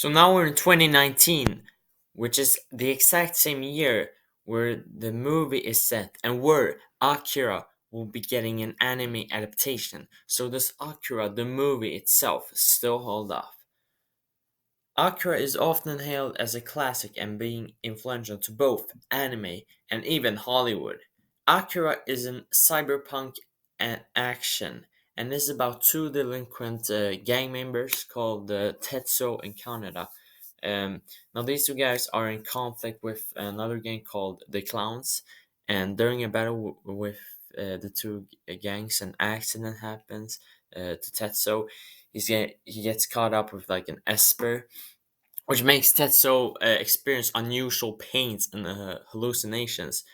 So now we're in 2019, which is the exact same year where the movie is set and where Akira will be getting an anime adaptation. So does Akira, the movie itself, still hold up? Akira is often hailed as a classic and being influential to both anime and even Hollywood. Akira is an cyberpunk action and is about two delinquent gang members called Tetsuo and Kaneda. Now, these two guys are in conflict with another gang called the Clowns, and during a battle with the two gangs, an accident happens to Tetsuo. He gets caught up with like an Esper, which makes Tetsuo experience unusual pains and hallucinations.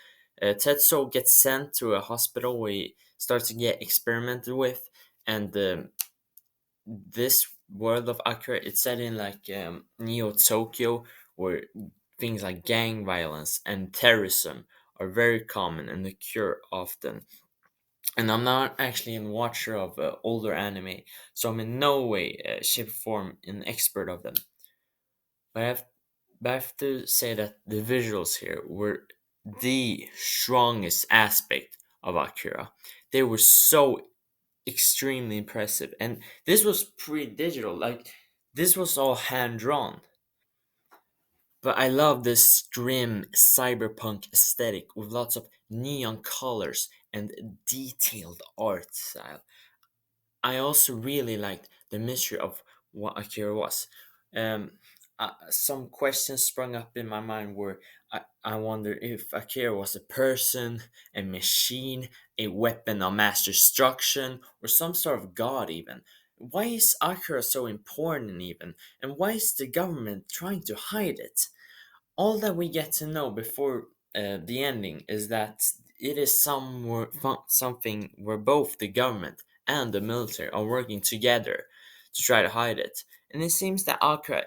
Tetsuo gets sent to a hospital where he starts to get experimented with, and this world of Akira, it's set in like Neo Tokyo, where things like gang violence and terrorism are very common and occur often. And I'm not actually a watcher of older anime, so I'm in no way, shape, or form an expert of them. But I have to say that the visuals here were the strongest aspect of Akira. They were so extremely impressive, and this was pre-digital. Like this was all hand drawn. But I love this grim cyberpunk aesthetic with lots of neon colors and detailed art style. I also really liked the mystery of what Akira was. Um, some questions sprung up in my mind where I wonder if Akira was a person, a machine, a weapon of mass destruction, or some sort of god, even. Why is Akira so important, even? And why is the government trying to hide it? All that we get to know before the ending is that it is something where both the government and the military are working together to try to hide it. And it seems that Akira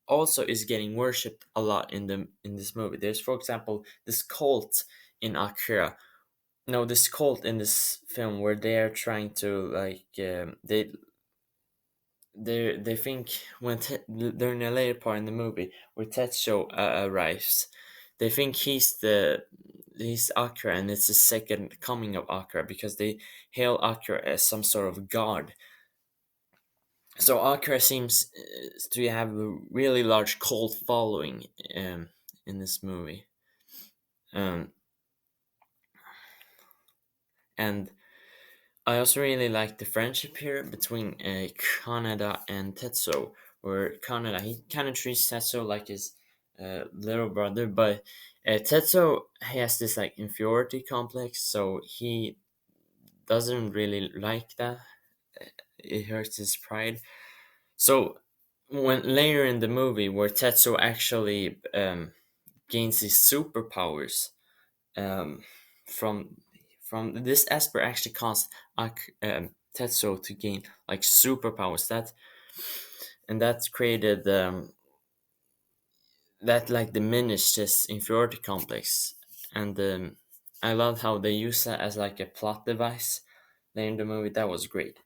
also is getting worshipped a lot in this movie. There's, for example, this cult in Akira. No, this cult in this film where they are trying to they think when during a later part in the movie where Tetsuo arrives, they think he's Akira and it's the second coming of Akira because they hail Akira as some sort of god. So Akira seems to have a really large cult following in this movie, um, and I also really like the friendship here between Kaneda and Tetsuo, where Kaneda he kind of treats Tetsuo like his little brother, but Tetsuo has this like inferiority complex, so he doesn't really like that. It hurts his pride. So when later in the movie, where Tetsuo actually gains his superpowers, um, from this Esper actually caused Tetsuo to gain like superpowers that created that like diminished his inferiority complex, and I love how they use that as like a plot device in the movie. That was great.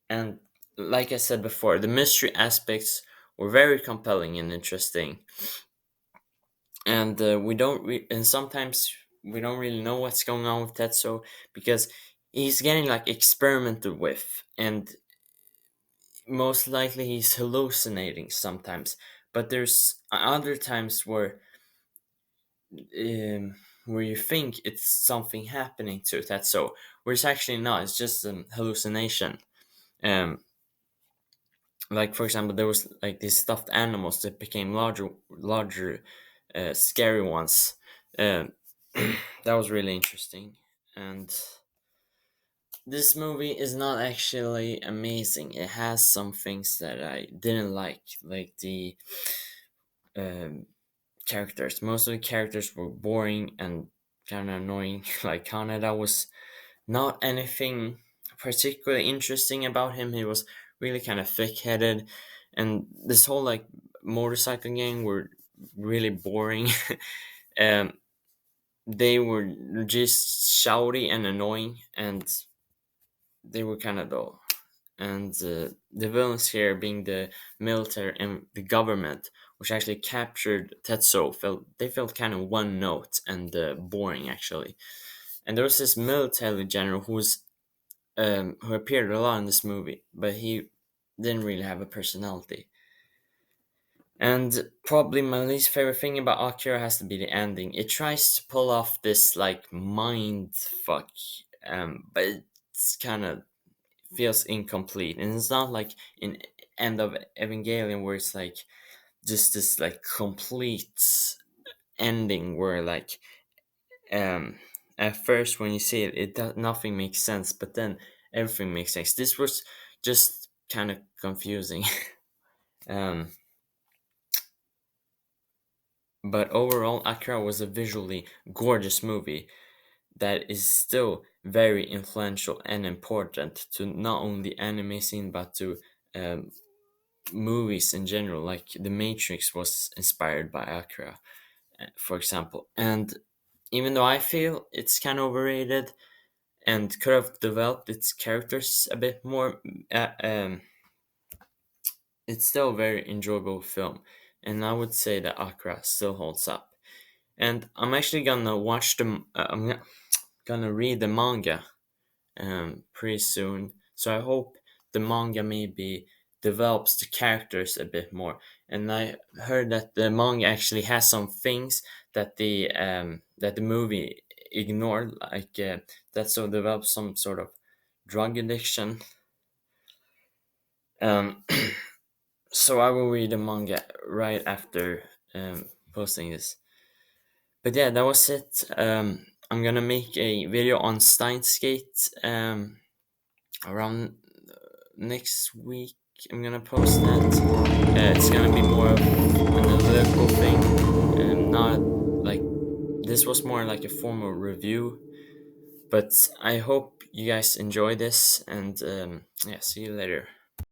And like I said before, the mystery aspects were very compelling and interesting, and and sometimes we don't really know what's going on with Tetsuo because he's getting like experimented with, and most likely he's hallucinating sometimes. But there's other times where you think it's something happening to Tetsuo, where it's actually not. It's just an hallucination. Um, like for example, there was like these stuffed animals that became larger, scary ones. Um, that was really interesting. And this movie is not actually amazing. It has some things that I didn't like the um, characters. Most of the characters were boring and kind of annoying. Like Kaneda was not anything particularly interesting about him. He was really kind of thick-headed, and this whole like motorcycle gang were really boring. um, they were just shouty and annoying, and they were kind of dull. and the villains here being the military and the government, which actually captured Tetsuo, felt kind of one note and boring actually. And there was this military general who appeared a lot in this movie, but he didn't really have a personality. And probably my least favorite thing about Akira has to be the ending. It tries to pull off this like mind fuck, but it's kind of feels incomplete, and it's not like in End of Evangelion where it's like just this like complete ending where like um at first when you see it, nothing makes sense, but then everything makes sense. This was just kind of confusing. um but overall, Akira was a visually gorgeous movie that is still very influential and important to not only the anime scene but to um, movies in general. Like The Matrix was inspired by Akira, for example. And even though I feel it's kind of overrated and could have developed its characters a bit more, it's still a very enjoyable film. And I would say that Akira still holds up. And I'm actually gonna watch the. Gonna read the manga pretty soon. So I hope the manga maybe develops the characters a bit more. And I heard that the manga actually has some things that the movie ignored, like that so develops some sort of drug addiction. Um, so I will read the manga right after posting this. But yeah, that was it. I'm gonna make a video on Steins Gate around next week. I'm gonna post that. It's gonna be more of an analytical thing, and not like this was more like a formal review. But I hope you guys enjoy this, and yeah, see you later.